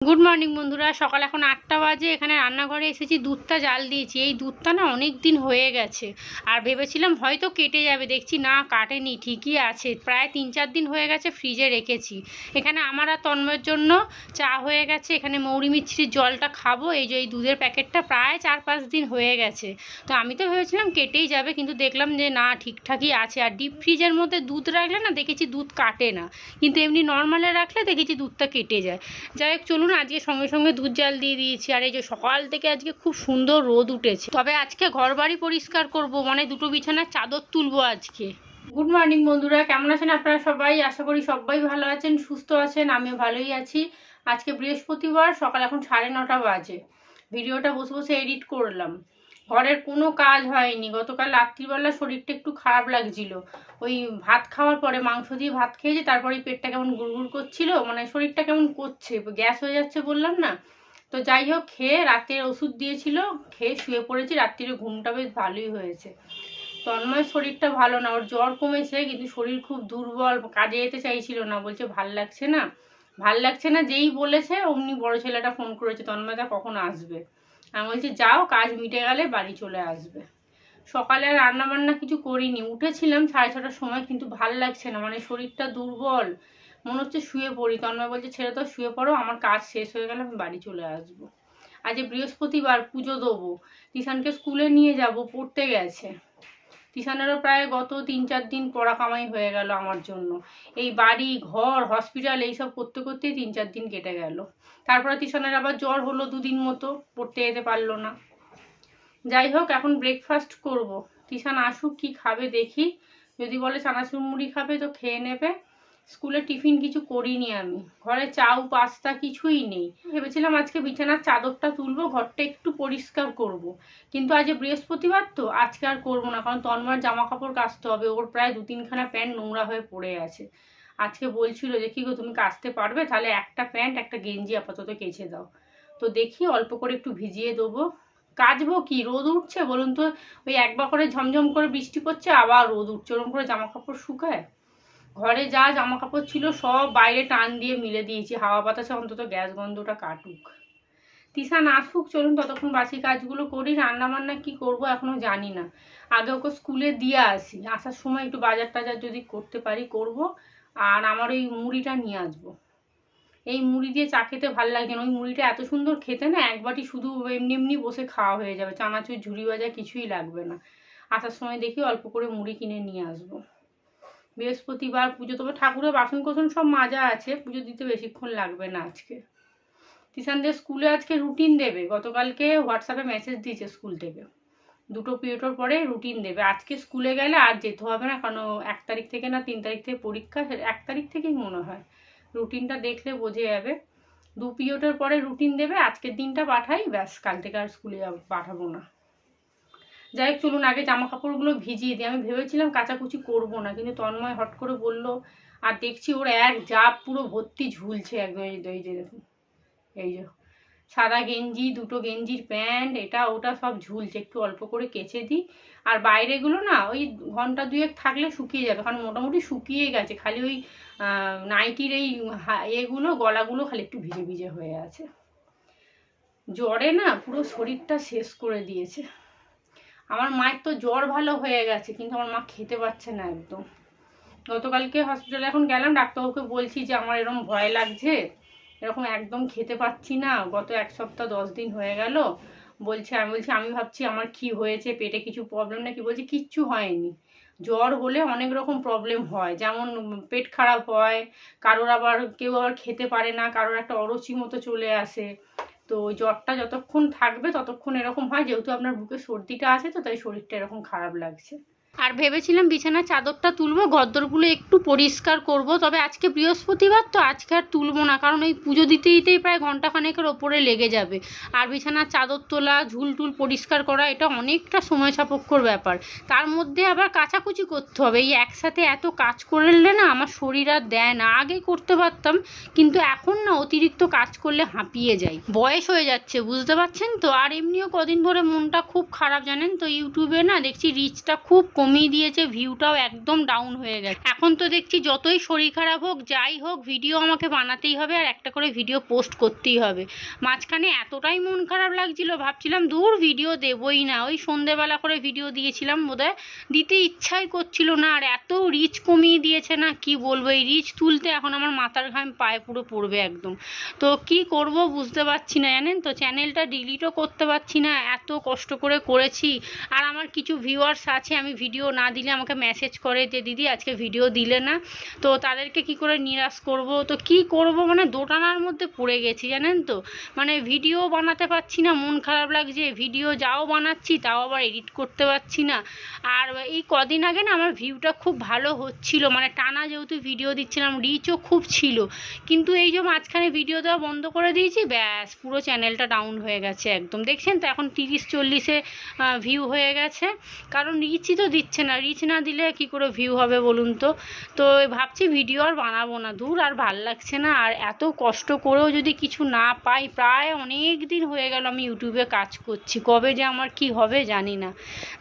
Good morning বন্ধুরা। সকাল এখন 8টা বাজে। এখানে রান্নাঘরে এসেছি, দুধটা জাল দিয়েছি। এই দুধটা না অনেক দিন হয়ে গেছে, আর ভেবেছিলাম হয়তো কেটে যাবে, দেখছি না কাটেনি, ঠিকই আছে। প্রায় 3-4 দিন হয়ে গেছে ফ্রিজে রেখেছি। এখানে আমার আর তন্ময়ের জন্য চা হয়ে গেছে। এখানে মৌরি মিছরির জলটা খাবো। এই যে এই দুধের প্যাকেটটা প্রায় 4-5 দিন হয়ে গেছে। তো আমি তো ভেবেছিলাম কেটেই যাবে, কিন্তু দেখলাম যে না, ঠিকঠাকই আছে। আর ডিপ ফ্রিজের মধ্যে দুধ রাখলে না দেখেছি দুধ কাটে না, কিন্তু এমনি নর্মালে রাখলে দেখেছি দুধটা কেটে যায়। যাই হোক, চলুন আজকে সঙ্গে সঙ্গে দুধ জাল দিয়ে দিয়েছি। আর এই যে সকাল থেকে আজকে খুব সুন্দর রোদ উঠেছে। তবে আজকে ঘর বাড়ি পরিষ্কার করব, মানে দুটো বিছানার চাদর তুলবো আজকে। গুড মর্নিং বন্ধুরা, কেমন আছেন আপনারা সবাই? আশা করি সবাই ভালো আছেন, সুস্থ আছেন। আমিও ভালোই আছি। আজকে বৃহস্পতিবার, সকাল এখন 9:30 বাজে। ভিডিওটা বসে বসে এডিট করলাম। ঘরের কোনো কাজ হয়নি। গতকাল রাত্রিবেলা শরীরটা একটু খারাপ লাগছিল। ওই ভাত খাওয়ার পরে, মাংস দিয়ে ভাত খেয়েছি, তারপরে পেটটা কেমন গুড়গুড় করছিল, মানে শরীরটা কেমন করছে, গ্যাস হয়ে যাচ্ছে বললাম না। তো যাই হোক, খেয়ে রাতের ওষুধ দিয়েছিল, খেয়ে শুয়ে পড়েছি। রাত্রিরে ঘুমটা বেশ ভালোই হয়েছে। তন্ময়ের শরীরটা ভালো না, ওর জ্বর কমেছে কিন্তু শরীর খুব দুর্বল, কাজে যেতে চাইছিল না, বলছে ভাল লাগছে না ভাল লাগছে না। যেই বলেছে অমনি বড় ছেলেটা ফোন করেছে, তন্ময়দা কখন আসবে। আমি বলছি যাও, কাজ মিটে গেলে বাড়ি চলে আসবে। সকালে আর রান্না বান্না কিছু করিনি, উঠেছিলাম 6:30টার সময়, কিন্তু ভাল লাগছে না, মানে শরীরটা দুর্বল, মনে হচ্ছে শুয়ে পড়ি। তন্ময় বলছে ছেড়ে তো, শুয়ে পড়ো, আমার কাজ শেষ হয়ে গেলে আমি বাড়ি চলে আসবো। আজ বৃহস্পতিবার, পুজো দেবো, তিশানকে স্কুলে নিয়ে যাব, পড়তে গেছে। তিশানেরও প্রায় গত 3-4 দিন পড়া কামাই হয়ে গেল আমার জন্য। এই বাড়ি ঘর হসপিটাল এইসব করতে করতেই 3-4 দিন কেটে গেল। তারপরে তিশানের আবার জ্বর হলো 2 দিন মতো, পড়তে যেতে পারলো না। যাই হোক, এখন ব্রেকফাস্ট করব। তিশান আসুক, কি খাবে দেখি। যদি বলে চানাচুর মুড়ি খাবে তো খেয়ে নেবে। স্কুলে টিফিন কিছু করিনি আমি, ঘরে চাউ পাস্তা কিছুই নেই। ভেবেছিলাম আজকে বিছানার চাদরটা তুলবো, ঘরটা একটু পরিষ্কার করব, কিন্তু আজ বৃহস্পতিবার তো আজকে আর করবো না, কারণ তন্ময়ের জামা কাপড় কাচতে হবে। ওর প্রায় 2-3খানা প্যান্ট নোংরা হয়ে পড়ে আছে। আজকে বলছিল যে কি গো, তুমি কাচতে পারবে? তাহলে একটা প্যান্ট একটা গেঞ্জি আপাতত কেচে দাও। তো দেখি অল্প করে একটু ভিজিয়ে দেবো। কাচবো কি, রোদ উঠছে বলুন তো। ওই একবার করে ঝমঝম করে বৃষ্টি পড়ছে, আবার রোদ উঠছে, ওরকম করে জামা কাপড় শুকায়? ঘরে যা জামা কাপড় ছিল সব বাইরে টান দিয়ে মিলে দিয়েছি, হাওয়া বাতাসে অন্তত গ্যাস গন্ধটা কাটুক। তিশান আসুক, চলুন ততক্ষণ বাসি কাজগুলো করি। রান্না বান্না কি করব এখনো জানি না। আগে ওকে স্কুলে দিয়ে আসি, আসার সময় একটু বাজার টাজার যদি করতে পারি করব। আর আমার ওই মুড়িটা নিয়ে আসবো। এই মুড়ি দিয়ে চা খেতে ভালো লাগছে না। ওই মুড়িটা এত সুন্দর খেতে না, এক বাটি শুধু এমনি এমনি বসে খাওয়া হয়ে যাবে, চানাচুর ঝুড়ি ভাজা কিছুই লাগবে না। আসার সময় দেখি অল্প করে মুড়ি কিনে নিয়ে আসবো। বৃহস্পতিবার পুজো, তবে ঠাকুরের বাসন কোসন সব মাজা আছে, পুজো দিতে বেশিক্ষণ লাগবে না আজকে। তিশানদের স্কুলে আজকে রুটিন দেবে, গতকালকে হোয়াটসঅ্যাপে মেসেজ দিয়েছে স্কুল থেকে, 2টো পিরিয়ডের পরে রুটিন দেবে। আজকে স্কুলে গেলে আর যেতে হবে না, কারণ 1 তারিখ থেকে না 3 তারিখ থেকে পরীক্ষা, 1 তারিখ থেকেই মনে হয়। রুটিনটা দেখলে বোঝে যাবে। 2 পিরিয়ডের পরে রুটিন দেবে। আজকের দিনটা পাঠাই, ব্যাস, কাল থেকে আর স্কুলে পাঠাবো না। যাই হোক, চলুন আগে জামা কাপড়গুলো ভিজিয়ে দিই। আমি ভেবেছিলাম কাচাকুচি করবো না, কিন্তু তন্ময় হট করে বললো, আর দেখছি ওর এক জাপ পুরো ভর্তি ঝুলছে একদম। এই যে দেখুন, এই যে সাদা গেঞ্জি, 2টো গেঞ্জির প্যান্ট, এটা ওটা সব ঝুলছে। একটু অল্প করে কেচে দিই। আর বাইরেগুলো না ওই ঘন্টা 2-1 থাকলে শুকিয়ে যাবে, কারণ মোটামুটি শুকিয়ে গেছে। খালি ওই নাইটির এই এগুলো, গলাগুলো খালি একটু ভিজে ভিজে হয়ে আছে। জ্বরে না পুরো শরীরটা শেষ করে দিয়েছে। আমার মায়ের তো জ্বর ভালো হয়ে গেছে, কিন্তু আমার মা খেতে পারছে না একদম। গতকালকে হসপিটালে এখন গেলাম, ডাক্তারবাবুকে বলছি যে আমার এরকম ভয় লাগছে, এরকম একদম খেতে পাচ্ছি না, গত 1 সপ্তাহ 10 দিন হয়ে গেল। আমি বলছি আমি ভাবছি আমার কি হয়েছে, পেটে কিছু প্রবলেম নাকি। বলছে কিচ্ছু হয়নি। জ্বর হলে অনেক রকম প্রবলেম হয়, যেমন পেট খারাপ হয়, কারোর আবার কেউ আবার খেতে পারে না, কারোর একটা অরুচি মতো চলে আসে। তো জ্বরটা যতক্ষণ থাকবে ততক্ষণ এরকম হয়, যেহেতু আপনার বুকে সর্দিটা আছে, তো তাই শরীরটা এরকম খারাপ লাগছে। আর ভেবেছিলাম বিছানার চাদরটা তুলবো, গদ্দরগুলো একটু পরিষ্কার করব। তবে আজকে বৃহস্পতিবার তো আজকে আর তুলবো না, কারণ ওই পুজো দিতে দিতেই প্রায় ঘন্টাখানেকের ওপরে লেগে যাবে। আর বিছানার চাদর তোলা, ঝুল টুল পরিষ্কার করা, এটা অনেকটা সময় সাপেক্ষর ব্যাপার। তার মধ্যে আবার কাচাকুচি করতে হবে। এই একসাথে এত কাজ করলে না আমার শরীর আর দেয় না। আগে করতে পারতাম, কিন্তু এখন না অতিরিক্ত কাজ করলে হাঁপিয়ে যাই। বয়স হয়ে যাচ্ছে, বুঝতে পারছেন তো। আর এমনিও কদিন ধরে মনটা খুব খারাপ, জানেন তো। ইউটিউবে না দেখছি রিচটা খুব কমে কমিয়ে দিয়েছে, ভিউটাও একদম ডাউন হয়ে গেছে। এখন তো দেখছি যতই শরীর খারাপ হোক যাই হোক ভিডিও আমাকে বানাতেই হবে আর একটা করে ভিডিও পোস্ট করতেই হবে। মাঝখানে এতটাই মন খারাপ লাগছিল, ভাবছিলাম দূর ভিডিও দেবই না, ওই সন্ধেবেলা করে ভিডিও দিয়েছিলাম বোধহয়, দিতে ইচ্ছাই করছিল না। আর এত রিচ কমিয়ে দিয়েছে না কি বলবো, এই রিচ তুলতে এখন আমার মাথার ঘাম পায়ে পুরো পড়বে একদম। তো কি করব বুঝতে পারছি না জানেন তো, চ্যানেলটা ডিলিটও করতে পারছি না, এত কষ্ট করে করেছি। আর আমার কিছু ভিউয়ার্স আছে, আমি ভিডিও না দিলে আমাকে মেসেজ করে যে দিদি আজকে ভিডিও দিলে না, তো তাদেরকে কি করে নিরাশ করব, তো কি করব মানে দোটানার মধ্যে পড়ে গেছি জানেন তো। মানে ভিডিও বানাতে পারছি না, মন খারাপ লাগছে, ভিডিও যাও বানাচ্ছি তাও আবার এডিট করতে পারছি না। আর এই কদিন আগে না আমার ভিউটা খুব ভালো হচ্ছিল, মানে টানা যেহেতু ভিডিও দিচ্ছিলাম, রিচও খুব ছিল, কিন্তু এই যে মাঝখানে ভিডিও দেওয়া বন্ধ করে দিয়েছি, ব্যাস পুরো চ্যানেলটা ডাউন হয়ে গেছে একদম। দেখছেন তো এখন 30-40-এ ভিউ হয়ে গেছে, কারণ রিচই তো দিচ্ছে না, রিচ না দিলে কি করে ভিউ হবে বলুন তো। তো ভাবছি ভিডিও আর বানাবো না, দূর আর ভাল লাগছে না। আর এত কষ্ট করেও যদি কিছু না পাই, প্রায় অনেক দিন হয়ে গেল আমি ইউটিউবে কাজ করছি, কবে যে আমার কি হবে জানি না।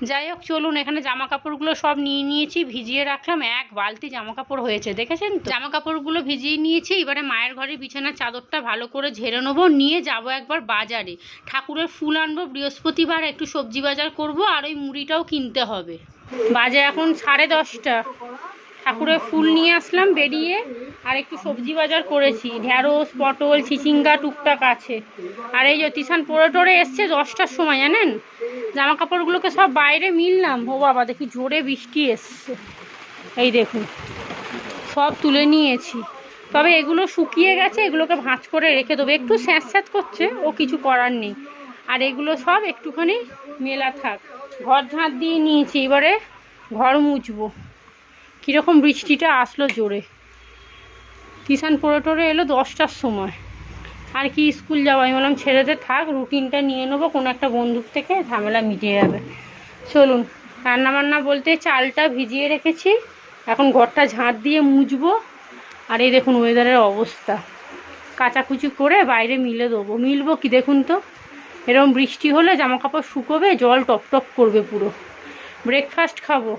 যাই হোক চলুন, এখানে জামা কাপড়গুলো সব নিয়ে নিয়েছি, ভিজিয়ে রাখলাম, এক বালতি জামা কাপড় হয়েছে দেখেছেন তো। জামা কাপড়গুলো ভিজিয়ে নিয়েছি, এবারে মায়ের ঘরে বিছানার চাদরটা ভালো করে ঝেড়ে নেবো, নিয়ে যাব একবার বাজারে, ঠাকুরের ফুল আনবো, বৃহস্পতিবার একটু সবজি বাজার করব, আর ওই মুড়িটাও কিনতে হবে। বাজে এখন 10:30, ঠাকুরের ফুল নিয়ে আসলাম বেরিয়ে, আর একটু সবজি বাজার করেছি, ঢ্যাঁড়স, পটল, চিচিঙ্গা টুকটাক আছে। আর এই যে তিশান পরে টরে এসছে 10টার সময় জানেন। জামা কাপড়গুলোকে সব বাইরে মিললাম, ও বাবা দেখি জোরে বৃষ্টি এসছে, এই দেখুন সব তুলে নিয়েছি। তবে এগুলো শুকিয়ে গেছে, এগুলোকে ভাঁজ করে রেখে দেবো, একটু স্যাঁত করছে, ও কিছু করার নেই। আর এগুলো সব একটুখানি মেলা থাক। ঘর ঝাঁট দিয়ে নিয়েছি, এবারে ঘর মুছবো। কীরকম বৃষ্টিটা আসলো জোরে, কিষান পড়ে টরে এলো 10টার সময়, আর কি স্কুল যাবো, আমি বললাম ছেড়েতে থাক, রুটিনটা নিয়ে নেবো কোনো একটা বন্ধুর থেকে, ঝামেলা মিটে যাবে। চলুন রান্নাবান্না বলতে চালটা ভিজিয়ে রেখেছি, এখন ঘরটা ঝাঁট দিয়ে মুছবো। আর এই দেখুন ওয়েদারের অবস্থা, কাচাকুচি করে বাইরে মিলে দেবো। মিলবো কি দেখুন তো, এরকম বৃষ্টি হলে জামা কাপড় শুকোবে, জল টপ টপ করবে পুরো। ব্রেকফাস্ট খাবো,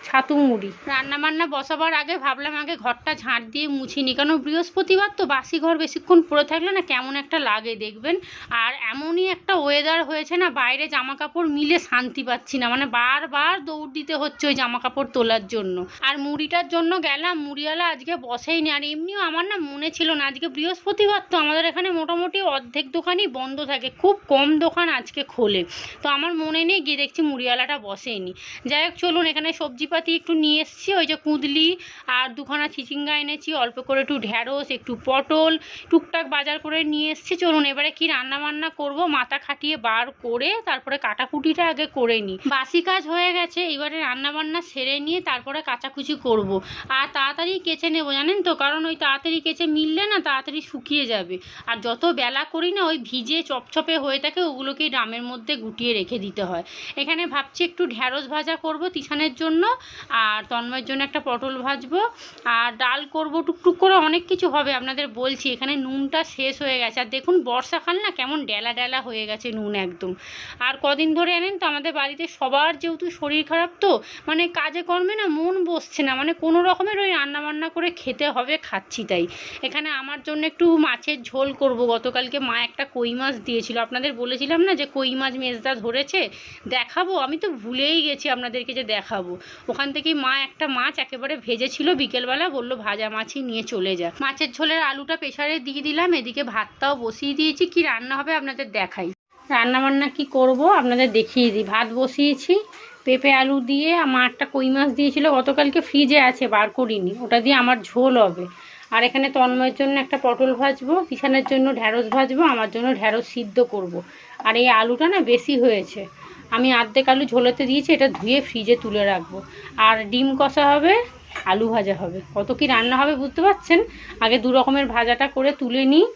ছাতু মুড়ি। রান্নাবান্না বসাবার আগে ভাবলাম আগে ঘরটা ঝাঁট দিয়ে মুছিনি, কারণ বৃহস্পতিবার তো বাসি ঘর বেশিক্ষণ পরে থাকলে না কেমন একটা লাগে দেখবেন। আর এমনই একটা ওয়েদার হয়েছে না, বাইরে জামা কাপড় মিলে শান্তি পাচ্ছি না, মানে বারবার দৌড় দিতে হচ্ছে ওই জামা কাপড় তোলার জন্য। আর মুড়িটার জন্য গেলাম, মুড়িওয়ালা আজকে বসেইনি, আর এমনিও আমার না মনে ছিল না, আজকে বৃহস্পতিবার তো আমাদের এখানে মোটামুটি অর্ধেক দোকানই বন্ধ থাকে, খুব কম দোকান আজকে খোলে, তো আমার মনে নেই, গিয়ে দেখছি মুড়িওয়ালাটা বসেইনি। যাই হোক চলুন, এখানে সবজিপাতি একটু নিয়ে এসেছি, ওই যে কুঁদলি আর দুখানা চিচিঙ্গা এনেছি, অল্প করে একটু ঢ্যাঁড়স, একটু পটল, টুকটাক বাজার করে নিয়ে এসেছি। চলুন এবারে কি রান্না বান্না করব, মাথা খাটিয়ে বার করে তারপরে কাটাকুটিটা আগে করে নিই, বাসি কাজ হয়ে গেছে, এবারে রান্না বান্না সেরে নিয়ে তারপরে কাচাকুচি করব। আর তাড়াতাড়ি কেচে নেব জানেন তো, কারণ ওই তাড়াতাড়ি কেচে মিললে না তাড়াতাড়ি শুকিয়ে যাবে, আর যত বেলা করি না ওই ভিজে চপচপে হয়ে থাকে, ওগুলোকেই ড্রামের মধ্যে গুটিয়ে রেখে দিতে হয়। এখানে ভাবছি একটু ঢ্যাঁড়স ভাজা করব তিশানের জন্য, আর তন্ময়ের জন্য একটা পটল ভাজবো, আর ডাল করব, টুকটুক করে অনেক কিছু হবে আপনাদের বলছি। এখানে নুনটা শেষ হয়ে গেছে, আর দেখুন বর্ষাকাল না কেমন ডেলা ডেলা হয়ে গেছে নুন একদম। আর কদিন ধরে জানেন তো আমাদের বাড়িতে সবার যেহেতু শরীর খারাপ, তো মানে কাজে কর্মে না মন বসছে না, মানে কোনো রকমের ওই রান্নাবান্না করে খেতে হবে, খাচ্ছি তাই। এখানে আমার জন্য একটু মাছের ঝোল করব, গতকালকে মা একটা কই মাছ দিয়েছিল, আপনাদের বলেছিলাম না যে কই মাছ মেজদা ধরেছে, দেখাবো, আমি তো ভুলেই গেছি আপনাদেরকে যে দেখাবো। ওখান থেকেই মা একটা মাছ একেবারে ভেজেছিল বিকেলবেলা, বললো ভাজা মাছই নিয়ে চলে যা। মাছের ঝোলের আলুটা প্রেসারে দিয়ে দিলাম, এদিকে ভাতটাও বসিয়ে দিয়েছি, কি রান্না হবে আপনাদের দেখাই। রান্নাবান্না কি করব আপনাদের দেখিয়ে দিই। ভাত বসিয়েছি পেঁপে আলু দিয়ে, মা একটা কই মাছ দিয়েছিল গতকালকে, ফ্রিজে আছে বার করিনি, ওটা দিয়ে আমার ঝোল হবে। আর এখানে তন্ময়ের জন্য একটা পটল ভাজবো, তিশানের জন্য ঢ্যাঁড়স ভাজবো, আমার জন্য ঢ্যাঁড়স সিদ্ধ করব। আর এই আলুটা না বেশি হয়েছে, আমি অর্ধেক আলু ঝোলাতে দিয়েছি, এটা ধুয়ে ফ্রিজে তুলে রাখবো। আর ডিম কষা হবে, আলু ভাজা হবে, কত কি রান্না হবে বুঝতে পারছেন। আগে দু রকমের ভাজাটা করে তুলে নিই,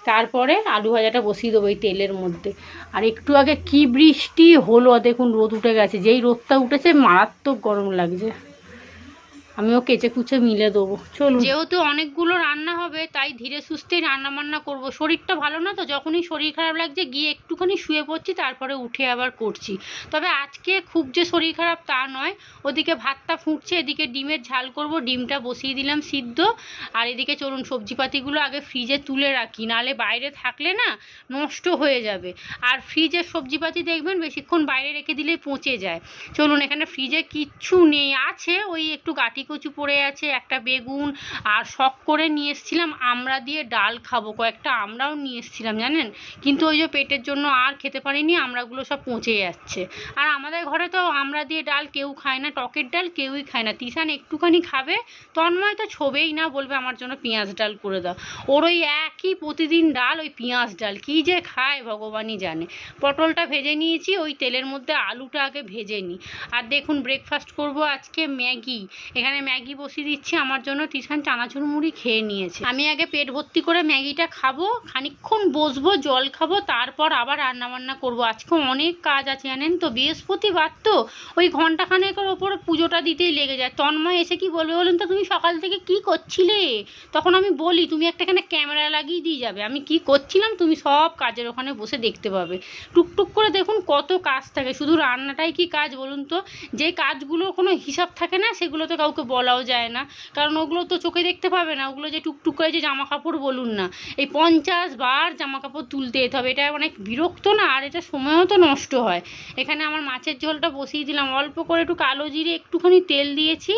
তারপরে আলু ভাজাটা বসিয়ে দেবো এই তেলের মধ্যে। আর একটু আগে কি বৃষ্টি হলো দেখুন, রোদ উঠে গেছে, যেই রোদটা উঠেছে মারাত্মক গরম লাগছে। আমিও কেচে কুচে মিলে দেবো। চলুন, যেহেতু অনেকগুলো রান্না হবে তাই ধীরে সুস্থেই রান্না বান্না করবো। শরীরটা ভালো না তো, যখনই শরীর খারাপ লাগছে গিয়ে একটুখানি শুয়ে পড়ছি, তারপরে উঠে আবার করছি। তবে আজকে খুব যে শরীর খারাপ তা নয়। ওদিকে ভাতটা ফুটছে, এদিকে ডিমের ঝাল করব, ডিমটা বসিয়ে দিলাম সিদ্ধ। আর এদিকে চলুন সবজিপাতিগুলো আগে ফ্রিজে তুলে রাখি, নাহলে বাইরে থাকলে না নষ্ট হয়ে যাবে। আর ফ্রিজের সবজিপাতি দেখবেন বেশিক্ষণ বাইরে রেখে দিলেই পচে যায়। চলুন, এখানে ফ্রিজে কিচ্ছু নেই, আছে ওই একটু গাটি কচু পড়ে আছে, একটা বেগুন, আর শখ করে নিয়ে এসেছিলাম আমড়া দিয়ে ডাল খাবো, কয়েকটা আমড়াও নিয়ে এসেছিলাম জানেন, কিন্তু ওই যে পেটের জন্য আর খেতে পারিনি, আমড়াগুলো সব পচে যাচ্ছে। আর আমাদের ঘরে তো আমড়া দিয়ে ডাল কেউ খায় না, টকের ডাল কেউই খায় না। তিশান একটুখানি খাবে, তন্ময় তো ছোবেই না, বলবে আমার জন্য পেঁয়াজ ডাল করে দাও। ওর ওই একই প্রতিদিন ডাল, ওই পেঁয়াজ ডাল, কী যে খায় ভগবানই জানে। পটলটা ভেজে নিয়েছি, ওই তেলের মধ্যে আলুটা আগে ভেজে নিই। আর দেখুন ব্রেকফাস্ট করব আজকে ম্যাগি। এখানে ম্যাগি বসিয়ে দিচ্ছি আমার জন্য, তিশান চানাচুর মুড়ি খেয়ে নিয়েছে। আমি আগে পেট ভর্তি করে ম্যাগিটা খাবো, খানিকক্ষণ বসবো, জল খাবো, তারপর আবার রান্নাবান্না করব। আজকে অনেক কাজ আছে জানেন তো, বৃহস্পতিবার তো ওই ঘন্টাখানেকের ওপরে পুজোটা দিতেই লেগে যায়। তন্ময় এসে কি বলবে বলুন তো, তুমি সকাল থেকে কি করছিলে? তখন আমি বলি তুমি একটা এখানে ক্যামেরা লাগিয়ে দিয়ে যাবে, আমি কি করছিলাম তুমি সব কাজের ওখানে বসে দেখতে পাবে। টুকটুক করে দেখুন কত কাজ থাকে, শুধু রান্নাটাই কি কাজ বলুন তো? যে কাজগুলো কোনো হিসাব থাকে না সেগুলো তো কাউকে বলাও যায় না, কারণ ওগুলো তো চোখে দেখতে পাবে না। ওগুলো যে টুকটুক করে যে জামা কাপড় বলুন না, এই 50 বার জামা কাপড় তুলতে যেতে হবে, এটা অনেক বিরক্ত না, আর এটা সময়ও তো নষ্ট হয়। এখানে আমার মাছের ঝোলটা বসিয়ে দিলাম, অল্প করে একটু কালো জিরে একটুখানি তেল দিয়েছি,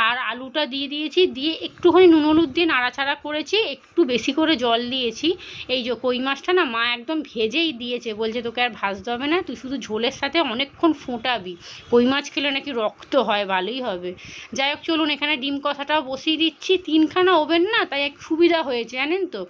আর আলুটা দিয়ে দিয়েছি, দিয়ে একটুখানি নুন হলুদ দিয়ে নাড়াচাড়া করেছি, একটু বেশি করে জল দিয়েছি। এই যে কই মাছটা না মা একদম ভেজেই দিয়েছে, বলছে তোকে আর ভাজতে হবে না, তুই শুধু ঝোলের সাথে অনেকক্ষণ ফোটাবি, কই মাছ খেলে নাকি রক্ত হয়, ভালোই হবে। যাই হোক চলুন, এখানে ডিম কষাটাও বসিয়ে দিচ্ছি, 3খানা ওভেন না, তাই এক সুবিধা হয়েছে জানেন তো।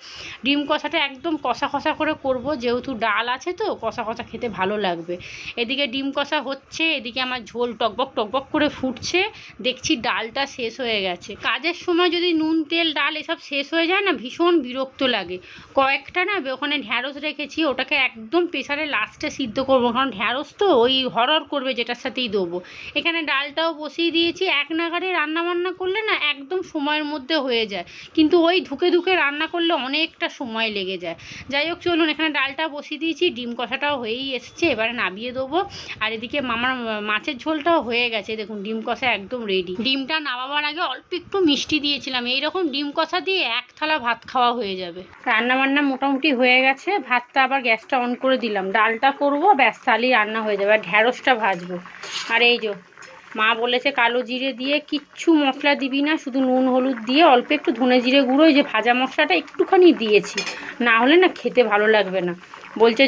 ডিম কষাটা একদম কষা কষা করে করব, যেহেতু ডাল আছে তো কষা কষা খেতে ভালো লাগবে। এদিকে ডিম কষা হচ্ছে, এদিকে আমার ঝোল টকবক টকবক করে ফুটছে, দেখছি ডালটা শেষ হয়ে গেছে। কাজের সময় যদি নুন তেল ডাল এসব শেষ হয়ে যায় না ভীষণ বিরক্ত লাগে। কয়েকটা না ওখানে ঢ্যাঁড়স রেখেছি, ওটাকে একদম প্রেসারে লাস্টে সিদ্ধ করবো, কারণ ঢ্যাঁড়স তো ওই হরর করবে যেটার সাথেই দেবো। এখানে ডালটাও বসিয়ে দিয়েছি, এক নাগাড়ে রান্নাবান্না করলে না একদম সময়ের মধ্যে হয়ে যায়, কিন্তু ওই ধুকে ধুকে রান্না করলে অনেকটা সময় লেগে যায়। যাই হোক চলুন, এখানে ডালটা বসিয়ে দিয়েছি, ডিম কষাটাও হয়েই এসছে, এবারে নামিয়ে দেবো। আর এদিকে মামার মাছের ঝোলটাও হয়ে গেছে, দেখুন ডিম কষা একদম রেডি। ডিমটা নামাবার আগে অল্প একটু মিষ্টি দিয়েছিলাম, এইরকম ডিম কষা দিয়ে এক থালা ভাত খাওয়া হয়ে যাবে। রান্নাবান্না মোটামুটি হয়ে গেছে, ভাতটা আবার গ্যাসটা অন করে দিলাম, ডালটা করবো ব্যাস, তাহলেই রান্না হয়ে যাবে। আর ঢ্যাঁড়সটা ভাজবো। আর এই যে মা বলেছে কালো জিরে দিয়ে কিচ্ছু মশলা দিবি না, শুধু নুন হলুদ দিয়ে অল্প একটু ধনে জিরে গুঁড়ো, এই যে ভাজা মশলাটা একটুখানি দিয়েছি, না হলে না খেতে ভালো লাগবে না। বলছে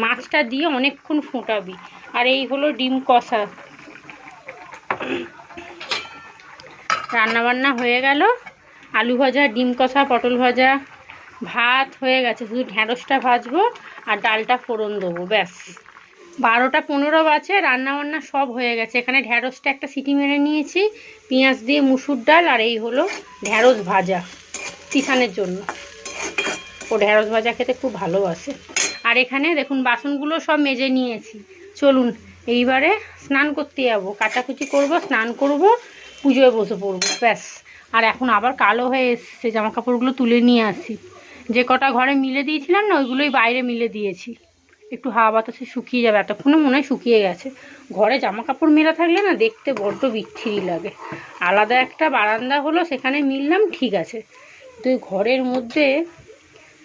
মাছটা দিয়ে অনেকক্ষণ ফোটাবি। আর এই হলো ডিম কষা। রান্নাবান্না হয়ে গেল, আলু ভাজা, ডিম কষা, পটল ভাজা, ভাত হয়ে গেছে, শুধু ঢ্যাঁড়সটা ভাজবো আর ডালটা ফোড়ন দেবো, ব্যাস। 12টা 15 বাজে, রান্নাবান্না সব হয়ে গেছে। এখানে ঢ্যাঁড়সটা একটা সিটি মেরে নিয়েছি, পেঁয়াজ দিয়ে মুসুর ডাল, আর এই হলো ঢ্যাঁড়স ভাজা তিশানের জন্য, ও ঢ্যাঁড়স ভাজা খেতে খুব ভালোবাসে। আর এখানে দেখুন বাসনগুলো সব মেজে নিয়েছি। চলুন এইবারে স্নান করতে যাবো, কাচাকুচি করব, স্নান করব, পুজোয় বসে পড়বো, ব্যাস। আর এখন আবার কালো হয়ে এসছে, জামা কাপড়গুলো তুলে নিয়ে আসি, যে কটা ঘরে মিলে দিয়েছিলাম না ওইগুলোই বাইরে মিলে দিয়েছি, একটু হাওয়া বাতাসে শুকিয়ে যাবে, এতক্ষণে মনে হয় শুকিয়ে গেছে। ঘরে জামা কাপড় মেলা থাকলে না দেখতে বড্ড বিচ্ছিরি লাগে। আলাদা একটা বারান্দা হলো সেখানে মিললাম ঠিক আছে, তো ঘরের মধ্যে।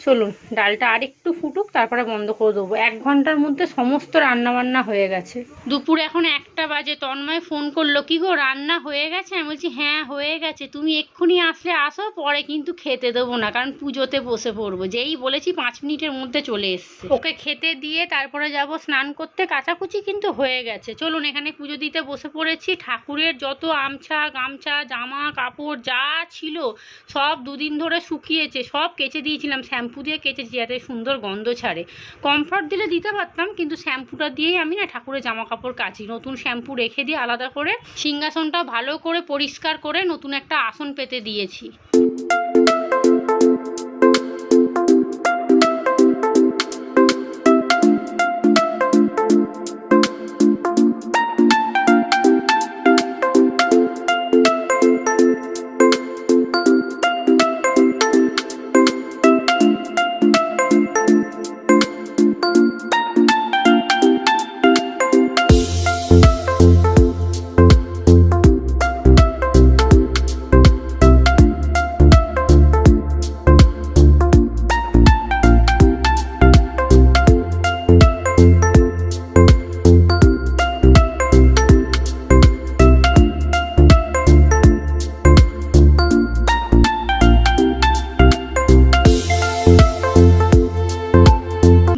চলুন ডালটা আর একটু ফুটুক, তারপরে বন্ধ করে দেবো। 1 ঘন্টার মধ্যে সমস্ত রান্নাবান্না হয়ে গেছে। দুপুর এখন 1টা বাজে, তন্ময় ফোন করলো, কি গো রান্না হয়ে গেছে? আমি বলছি হ্যাঁ হয়ে গেছে, তুমি এক্ষুনি আসলে আসো, পরে কিন্তু খেতে দেবো না, কারণ পুজোতে বসে পড়বো। যেই বলেছি 5 মিনিটের মধ্যে চলে এসছে। ওকে খেতে দিয়ে তারপরে যাব স্নান করতে, কাচাকুচি কিন্তু হয়ে গেছে। চলুন এখানে পুজো দিতে বসে পড়েছি। ঠাকুরের যত আমছা গামছা জামা কাপড় যা ছিল সব 2 দিন ধরে শুকিয়েছে, সব কেচে দিয়েছিলাম, শ্যাম্পু দিয়ে কেচেছি যাতে সুন্দর গন্ধ ছাড়ে। কমফর্ট দিলে দিতে পারতাম, কিন্তু শ্যাম্পুটা দিয়েই আমি না ঠাকুরের জামা কাপড় কাচি, নতুন শ্যাম্পু রেখে দিয়ে আলাদা করে। সিংহাসনটা ভালো করে পরিষ্কার করে নতুন একটা আসন পেতে দিয়েছি।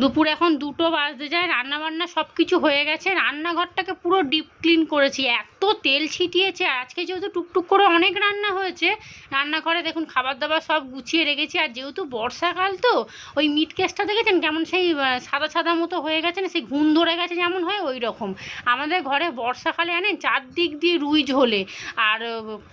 দুপুর এখন 2টো বাজতে যায়, রান্নাবান্না সব কিছু হয়ে গেছে। রান্নাঘরটাকে পুরো ডিপ ক্লিন করেছি, এত তেল ছিটিয়েছে। আর আজকে যেহেতু টুকটুক করে অনেক রান্না হয়েছে, রান্নাঘরে দেখুন খাবার দাবার সব গুছিয়ে রেখেছি। আর যেহেতু বর্ষাকাল তো ওই মিট কেসটা দেখেছেন কেমন সেই সাদা সাদা মতো হয়ে গেছে না, সেই ঘুম ধরে গেছে যেমন হয় ওই রকম। আমাদের ঘরে বর্ষাকালে আনেন চারদিক দিয়ে রুই ঝোলে, আর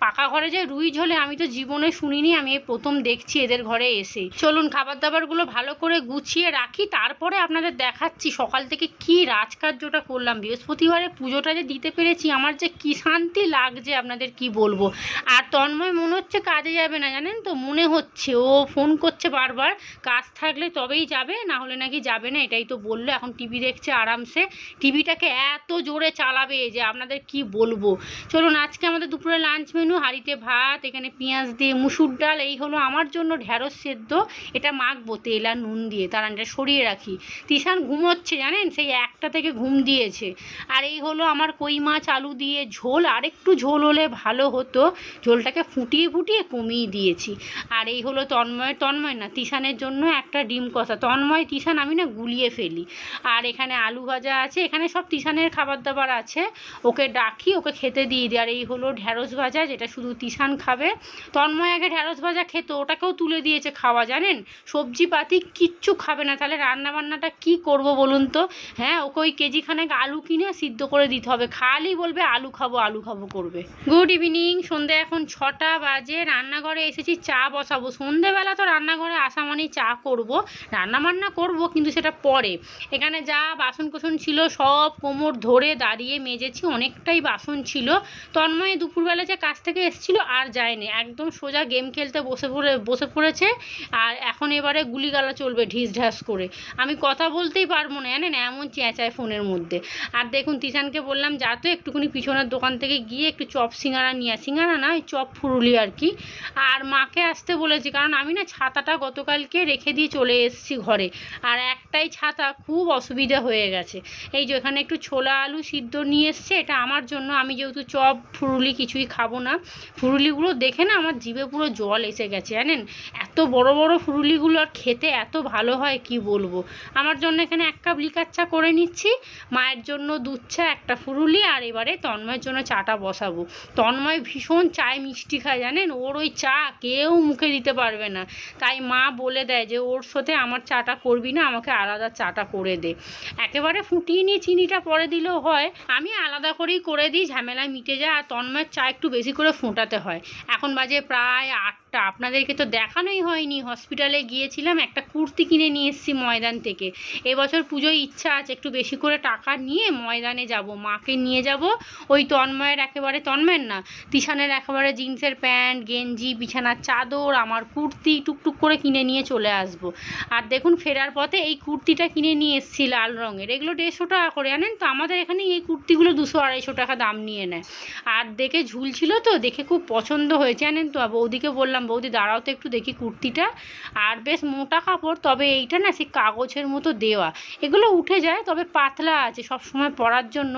পাকা ঘরে যে রুই ঝোলে আমি তো জীবনে শুনিনি, আমি এই প্রথম দেখছি এদের ঘরে এসে। চলুন খাবার দাবারগুলো ভালো করে গুছিয়ে রাখি, তারপরে আপনাদের দেখাচ্ছি সকাল থেকে কি রাজকার্যটা করলাম। বৃহস্পতিবারে পুজোটা যে দিতে পেরেছি আমার যে কি শান্তি লাগছে আপনাদের কি বলবো। আর তন্ময় মনে হচ্ছে কাজে যাবে না, জানেন তো, মনে হচ্ছে ও ফোন করছে বারবার, কাজ থাকলে তবেই যাবে, না হলে নাকি যাবে না, এটাই তো বললো। এখন টিভি দেখছে আরামসে, টিভিটাকে এত জোরে চালাবে যে আপনাদের কি বলবো। চলুন আজকে আমাদের দুপুরে লাঞ্চ মেনু, হাঁড়িতে ভাত, এখানে পেঁয়াজ দিয়ে মুসুর ডাল, এই হলো আমার জন্য ঢ্যাঁড়স সেদ্ধ, এটা মাখবো তেল আর নুন দিয়ে, তার এটা সরিয়ে রাখি। তিশান ঘুমোচ্ছে জানেন, সেই 1টা থেকে ঘুম দিয়েছে। আর এই হলো আমার কই মাছ আলু দিয়ে ঝোল, আর একটু ঝোল হলে ভালো হতো, ঝোলটাকে ফুটিয়ে ফুটিয়ে কমিয়ে দিয়েছি। আর এই হলো তন্ময় না তিশানের জন্য একটা ডিম কষা, তন্ময় তিশান আমি না গুলিয়ে ফেলি। আর এখানে আলু ভাজা আছে, এখানে সব তিশানের খাবার দাবার আছে, ওকে ডাকি ওকে খেতে দিয়ে দিই। আর এই হলো ঢ্যাঁড়স ভাজা, যেটা শুধু তিশান খাবে। তন্ময় আগে ঢ্যাঁড়স ভাজা খেত, ওটাকেও তুলে দিয়েছে খাওয়া, জানেন, সবজি পাতি কিচ্ছু খাবে না। তাহলে রান্নাবান্নাটা কি করব বলুন তো। হ্যাঁ, ওকে ওই কেজিখানেক আলু কিনে সিদ্ধ করে দিতে হবে, খালি বলবে আলু খাবো আলু খাবো করবে। গুড ইভিনিং, সন্ধে এখন 6টা বাজে, রান্নাঘরে এসেছি চা বসাবো। সন্ধেবেলা তো রান্নাঘরে আসা মানেই চা করব, রান্নাবান্না করব কিন্তু সেটা পরে। এখানে যা বাসন কোসন ছিল সব কোমর ধরে দাঁড়িয়ে মেজেছি, অনেকটাই বাসন ছিল। তন্ময় দুপুরবেলা যে কাছ থেকে এসেছিল আর যায়নি, একদম সোজা গেম খেলতে বসে পড়েছে। আর এখন এবারে গুলিগালা চলবে ঢিস ঢাস করে, আমি কথা বলতেই পারবো না জানেন, এমন চেঁচায় ফোনের মধ্যে। আর দেখুন তিশানকে বললাম যা তো একটুখানি পিছনের দোকান থেকে গিয়ে একটু চপ সিঙ্গারা নিয়ে, সিঙ্গারা না ওই চপ ফুরুলি আর কি। আর মাকে আসতে বলেছি, কারণ আমি না ছাতাটা গতকালকে রেখে দিয়ে চলে এসেছি ঘরে, আর একটাই ছাতা, খুব অসুবিধা হয়ে গেছে। এই যে এখানে একটু ছোলা আলু সিদ্ধ নিয়ে এসছে, এটা আমার জন্য, আমি যেহেতু চপ ফুরুলি কিছুই খাবো না। ফুরুলিগুলো দেখে না আমার জিভে পুরো জল এসে গেছে জানেন, এত বড় বড় ফুরুলিগুলো আর খেতে এত ভালো হয় কি বলবো। আমার জন্য এখানে 1 কাপ লিকার চা করে নিচ্ছি, মায়ের জন্য দুধ চা, একটা ফুরুলি, আর এবারে তন্ময়ের জন্য চাটা বসাবো। তন্ময় ভীষণ চায় মিষ্টি খায় জানেন, ওর ওই চা কেউ মুখে দিতে পারবে না, তাই মা বলে দেয় যে ওর সাথে আমার চাটা করবি না, আমাকে আলাদা চাটা করে দে। একেবারে ফুটিয়ে নিয়ে চিনিটা পরে দিলেও হয়, আমি আলাদা করেই করে দিই, ঝামেলা মিটে যায়। আর তন্ময়ের চা একটু বেশি করে ফোটাতে হয়। এখন বাজে প্রায় 8টা, আপনাদেরকে তো দেখানোই হয়নি, হসপিটালে গিয়েছিলাম, একটা কুর্তি কিনে নিয়ে এসেছি ময়দান থেকে। এবছর পুজোয় ইচ্ছা আছে একটু বেশি করে টাকা নিয়ে ময়দানে যাব, মাকে নিয়ে যাব। ওই তন্ময়ের একেবারে, তন্ময়ের না তিশানের একেবারে জিন্সের প্যান্ট গেঞ্জি বিছানার চাদর আমার কুর্তি টুকটুক করে কিনে নিয়ে চলে আসব। আর দেখুন ফেরার পথে এই কুর্তিটা কিনে নিয়ে এসেছি লাল রঙের, এগুলো 150 টাকা করে, জানেন তো আমাদের এখানে এই কুর্তিগুলো 200-250 টাকা দাম নিয়ে নেয়। আর দেখে ঝুলছিল তো, দেখে খুব পছন্দ হয়েছে জানেন তো। বৌদিকে বললাম বৌদি দাঁড়াও তো একটু দেখি কুর্তিটা, আর বেশ মোটা কাপড়, তবে এইটা না সেই কাগজের মতো দেওয়া, এগুলো উঠে যায় তবে পাতলা আছে সব সময় পরার জন্য।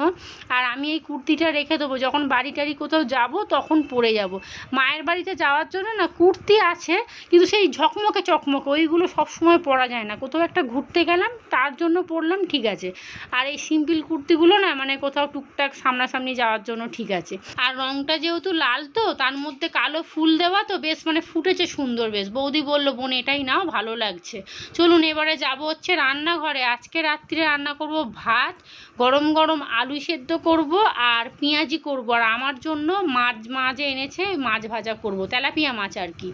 আর আমি এই কুর্তিটা রেখে দেবো, যখন বাড়ি টাড়ি কোথাও যাব তখন পরে যাব। মায়ের বাড়িতে যাওয়ার জন্য না কুর্তি আছে, কিন্তু সেই ঝকমকে চকমকে ওইগুলো সব সময় পরা যায় না, কোথাও একটা ঘুরতে গেলাম তার জন্য পরলাম ঠিক আছে। আর এই সিম্পল কুর্তিগুলো না মানে কোথাও টুকটাক সামনাসামনি যাওয়ার জন্য ঠিক আছে। আর রঙটা যেহেতু লাল তো তার মধ্যে কালো ফুল দেওয়া, তো বেশ মানে ফুটেছে সুন্দর, বেশ বৌদি বললো বোন এটাই নাও ভালো লাগছে। চলুন এবারে যাব হচ্ছে রান্নাঘরে। আজকে রাত্রিরে রান্না করব ভাত, গরম গরম আলু সেদ্ধ করব আর পেঁয়াজি করব, আর আমার জন্য মাছ এনেছে, মাছ ভাজা করব, তেলাপিয়া মাছ আর কি।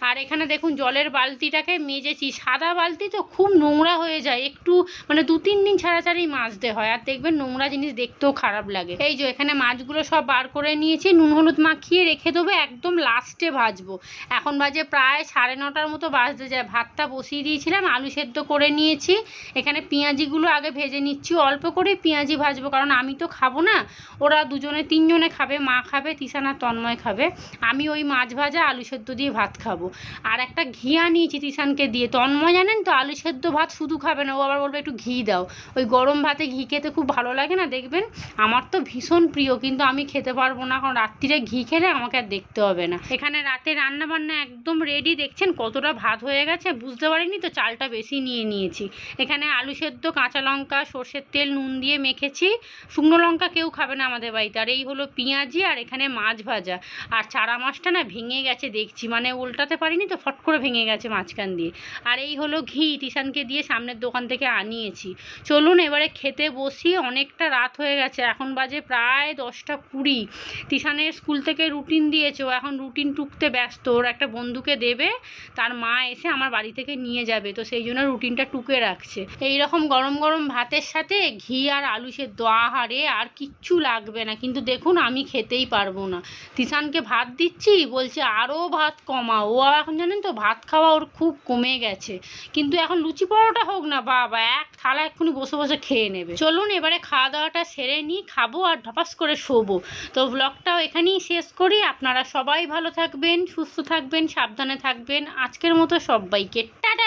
আর এখানে দেখুন জলের বালতিটাকে মেজেছি, সাদা বালতি তো খুব নোংরা হয়ে যায়, একটু মানে 2-3 দিন ছাড়া ছাড়াই মাজতে হয়, আর দেখবেন নোংরা জিনিস দেখতেও খারাপ লাগে। এই যে এখানে মাছগুলো সব বার করে নিয়েছি, নুন হলুদ মাখিয়ে রেখে দেবো, একদম লাস্টে ভাজবো। এখন বাজে প্রায় 9:30 মতো বাজতে যায়। ভাতটা বসিয়ে দিয়েছিলাম, আলু সেদ্ধ করে নিয়েছি, এখানে পেঁয়াজিগুলো আগে ভেজে নিচ্ছি, অল্প করে পেঁয়াজি ভাজবো, কারণ আমি তো খাবো না, ওরা 2-3 খাবে, মা খাবে, তিশান আর তন্ময় খাবে, আমি ওই মাছ ভাজা আলু সেদ্ধ দিয়ে ভাত খাবো। আর একটা ঘিয়া নিয়েছি তিশানকে দিয়ে, তন্ময় জানেন তো আলু সেদ্ধ ভাত শুধু খাবে না, ও আবার বলবে একটু ঘি দাও, ওই গরম ভাতে ঘি খেতে খুব ভালো লাগে না দেখবেন, আমার তো ভীষণ প্রিয়, কিন্তু আমি খেতে পারবো না, কারণ রাত্রিরে ঘি খেলে আমাকে আর দেখতে হবে না। এখানে রাতে রান্না রান্নাবান্না একদম রেডি। দেখছেন কতটা ভাত হয়ে গেছে, বুঝতে পারিনি তো চালটা বেশি নিয়ে নিয়েছি। এখানে আলু সেদ্ধ, কাঁচা লঙ্কা, সর্ষের তেল, নুন দিয়ে মেখেছি। শুকনো লঙ্কা কেউ খাবে না আমাদের বাড়িতে। আর এই হলো পেঁয়াজি, আর এখানে মাছ ভাজা। আর চারা মাছটা না ভেঙে গেছে দেখছি, মানে উল্টাতে পারিনি তো ফট করে ভেঙে গেছে মাঝখান দিয়ে। আর এই হলো ঘি, তিশানকে দিয়ে সামনের দোকান থেকে আনিয়েছি। চলুন এবারে খেতে বসি। অনেকটা রাত হয়ে গেছে, এখন বাজে প্রায় 10টা 20। তিশানের স্কুল থেকে রুটিন দিয়েছে, ও এখন রুটিন টুকতে ব্যস্ত। ওর একটা বন্ধুকে দেবে, তার মা এসে আমার বাড়ি থেকে নিয়ে যাবে, তো সেই জন্য রুটিনটা টুকে রাখছে। এই রকম গরম গরম ভাতের সাথে ঘি আর আলু সেদ্ধ, আহারে আর কিচ্ছু লাগবে না। কিন্তু দেখুন আমি খেতেই পারবো না। তিশানকে ভাত দিচ্ছি, বলছে আরও ভাত কমাও। ও এখন জানেন তো ভাত খাওয়া ওর খুব কমে গেছে। কিন্তু এখন লুচি পরোটা হোক না, বাবা এক থালা এক্ষুনি বসে বসে খেয়ে নেবে। চলুন এবারে খাওয়া দাওয়াটা সেরে নিই, খাবো আর ঢপাস করে শোবো। তো ব্লগটাও এখানেই শেষ করি। আপনারা সবাই ভালো থাকবেন, সুস্থ থাকবেন, সাবধানে থাকবেন। আজকের মতো সবাইকে টাটা।